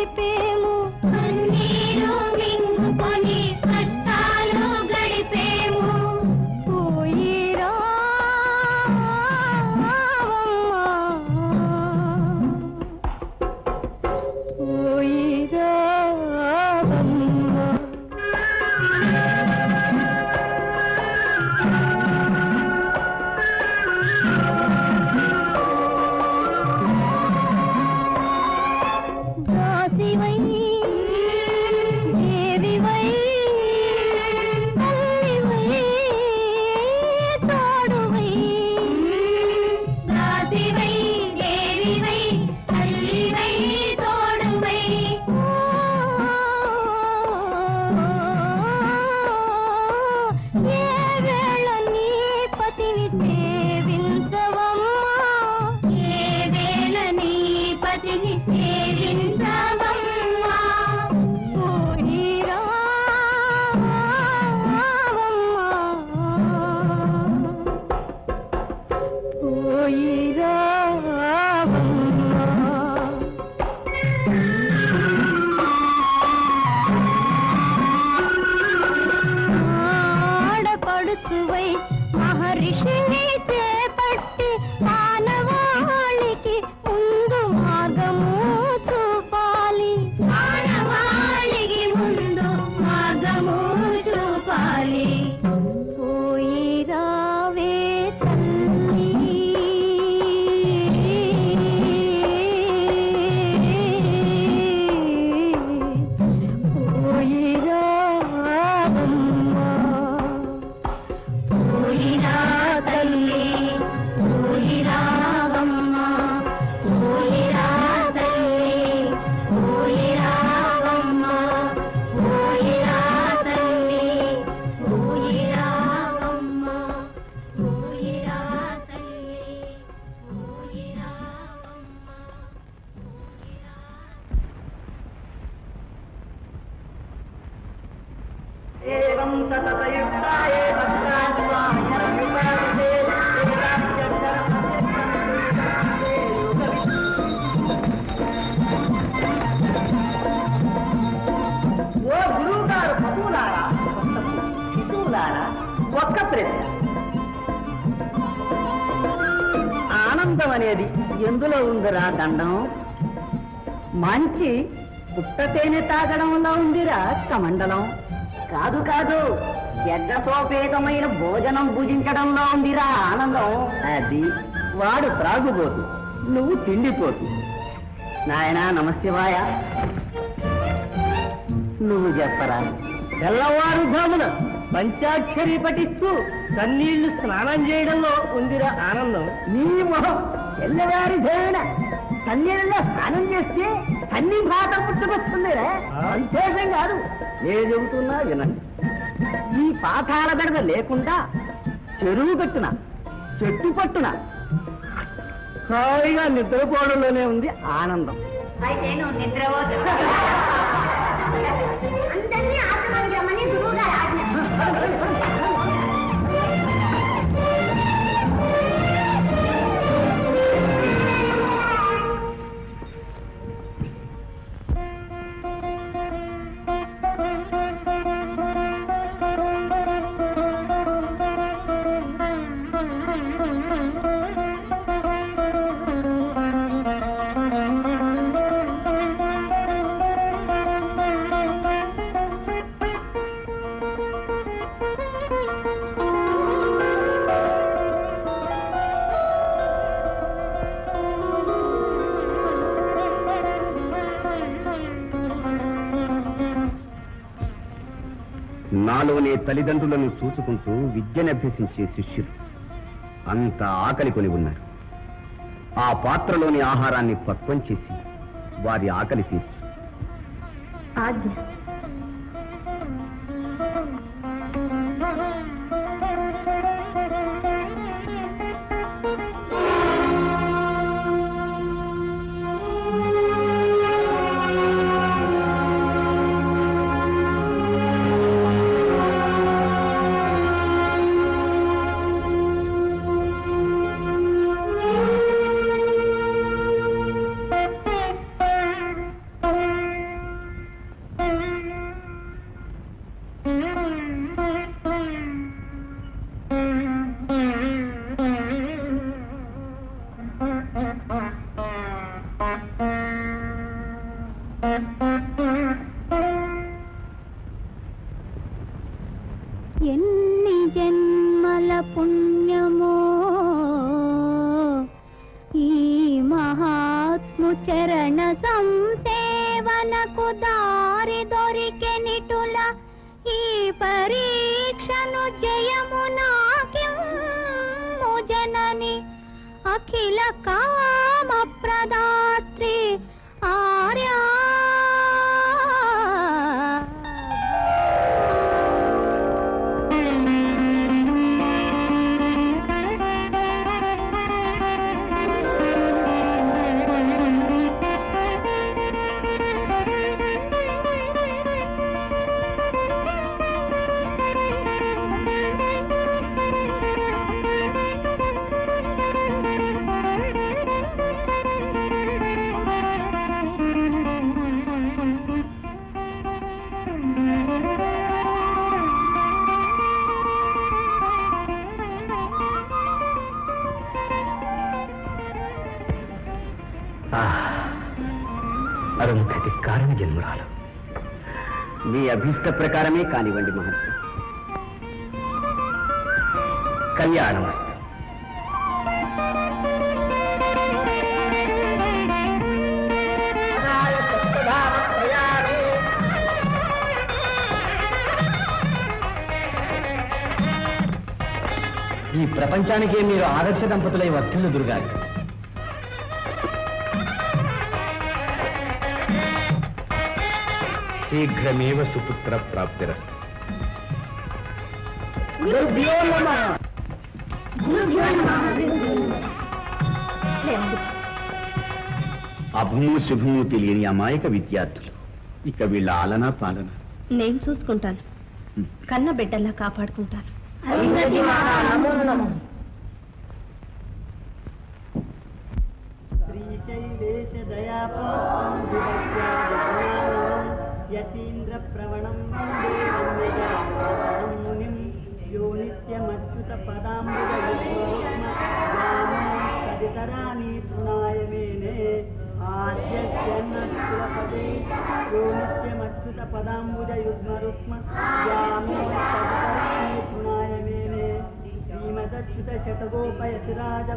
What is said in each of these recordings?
గడిపేము కన్నీరు మింగుకొని కష్టాలు గడిపేము పోయిరా పోయిరా మహర్షిని చేపట్టి మానవాళికి ముందు మార్గము చూపాలి మానవాళికి ముందు మార్గము చూపాలి పోయి రావే తల్లి పోయి రావమ్మ పోయిరా తల్లి పోయిరా వమ్మ పోయిరా తల్లి పోయిరా వమ్మ పోయిరా తల్లి పోయిరా వమ్మ పోయిరా తల్లి పోయిరా వమ్మ ఏవం తతయుక్తాయే ఓ గురువు గారు పశువులారా శిశువులారా ఒక్క ప్రశ్న ఆనందం అనేది ఎందులో ఉందిరా దండం మంచి పుట్ట తేనె తాగడంలో ఉందిరా కమండలం కాదు కాదు యజ్ఞసోపేతమైన భోజనం భుజించడంలో ఉందిరా ఆనందం అది వాడు త్రాగుబోతు నువ్వు తిండిపోతు నాయనా నమశివాయ నువ్వు చెప్పరా తెల్లవారుజామున పంచాక్షరి పఠిస్తూ కన్నీళ్లు స్నానం చేయడంలో ఉందిరా ఆనందం నీ మొహం తెల్లవారి దేవున కన్నీళ్ళలో స్నానం చేస్తే అన్ని భాట పుట్టుకొస్తుందిరా సంతోషం కాదు ఏ చెబుతున్నా వినండి ఈ పాతాల బెడద లేకుండా చెరువు కట్టున చెట్టు పట్టున హాయిగా నిద్రపోవడంలోనే ఉంది ఆనందం అయితే నువ్వు నిద్రపోతు అందరినీ ఆశ్రమానికి రమ్మని గురువు గారు ఆజ్ఞ నాలోనే తల్లిదండ్రులను చూసుకుంటూ విద్యనభ్యసించే శిష్యులు అంత ఆకలి కొని ఉన్నారు. ఆ పాత్రలోని ఆహారాన్ని పక్వం చేసి వారి ఆకలి తీర్చు. ఆజ్ఞ. ఎన్ని జన్మల పుణ్యమో ఈ మహాత్ము చరణ సంసేవనకు దారి దొరికెనిటుల ఈ పరీక్షను జయము నాకిమ్ము జనని అఖిల కామ ప్రదాత్రి ఆర్యా. అరుంధతి కారణ జన్మురాలు. మీ అభీష్ట ప్రకారమే కానివ్వండి మహర్షి. కళ్యాణమస్తు. ఈ ప్రపంచానికే మీరు ఆదర్శ దంపతులై వర్తిల్లు దుర్గాలి. శీఘ్రమేవ సుపుత్ర ప్రాప్తిరస్తు. అభము శుభము తెలియని అమాయక విద్యార్థులు. ఇక వీళ్ళ ఆలనా పాలన నేను చూసుకుంటాను. కన్న బిడ్డల్లా కాపాడుకుంటాను. యతీంద్ర ప్రవణం మునిం యో నిత్యమచ్యుత పదాంబుజరాణి పునాయ మేనే ఆద్యపదే యో నిత్యమచ్యుత పదాంబుజ యుగ్మ రుక్మ పునాయ మేనే శ్రీమదచ్యుత శతగోపయతి రాజ.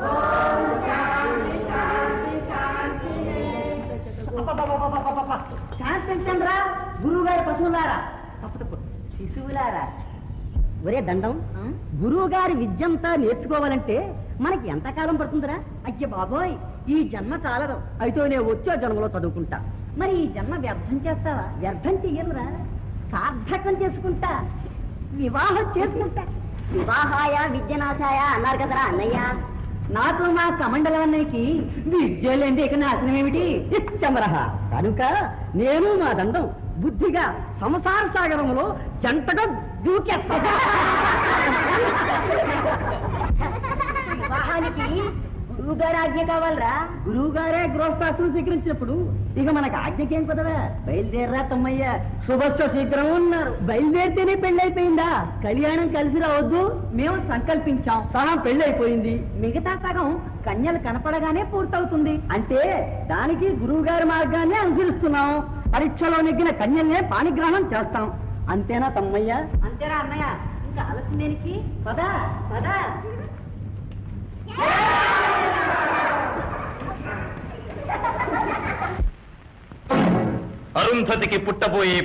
శాంతించండ్రా గురువు గారి పశువులారా, తప్పు శిశువులారా. ఒరే దండం, గురువు గారి విద్యంతా నేర్చుకోవాలంటే మనకి ఎంతకాలం పడుతుందిరా? అయ్య బాబోయ్, ఈ జన్మ చాలదు. అయితే నేను వచ్చే జన్మలో చదువుకుంటా. మరి ఈ జన్మ వ్యర్థం చేస్తావా? వ్యర్థం చెయ్యనురా, సార్థకం చేసుకుంటా, వివాహం చేసుకుంటా. వివాహాయ విద్యనాశాయ అన్నారు కదరా అన్నయ్య. నాకు మా కమండలన్నయ్యకి విద్యలేండి ఇక నాశనం ఏమిటి? ఇచ్చమరహ. కనుక నేను మా దండం బుద్ధిగా సంసార సాగరంలో జంటగా దూకేస్తా. వివాహానికి గురువు గారి ఆజ్ఞ కావాలరా. గురువు గారే గృహస్థాశ్రం స్వీకరించినప్పుడు ఇక మనకు ఆజ్ఞకేం కుదరా? బయలుదేరరా తమ్మయ్య, శుభస్వ శీఘ్రం ఉన్నారు. బయలుదేరితేనే పెళ్ళైపోయిందా? కళ్యాణం కలిసి రావద్దు మేము సంకల్పించాం. సగం పెళ్ళైపోయింది, మిగతా సగం కన్యలు కనపడగానే పూర్తవుతుంది. అంటే దానికి గురువు గారి మార్గాన్ని అనుసరిస్తున్నాం. పరీక్షలో నెగ్గిన కన్యల్నే పాణిగ్రహణం చేస్తాం. అంతేనా తమ్మయ్య? అంతేనా అన్నయ్య? ఇంకా ఆలస్యం దేనికి? పదా పదా. అరుంధతికి పుట్టబోయే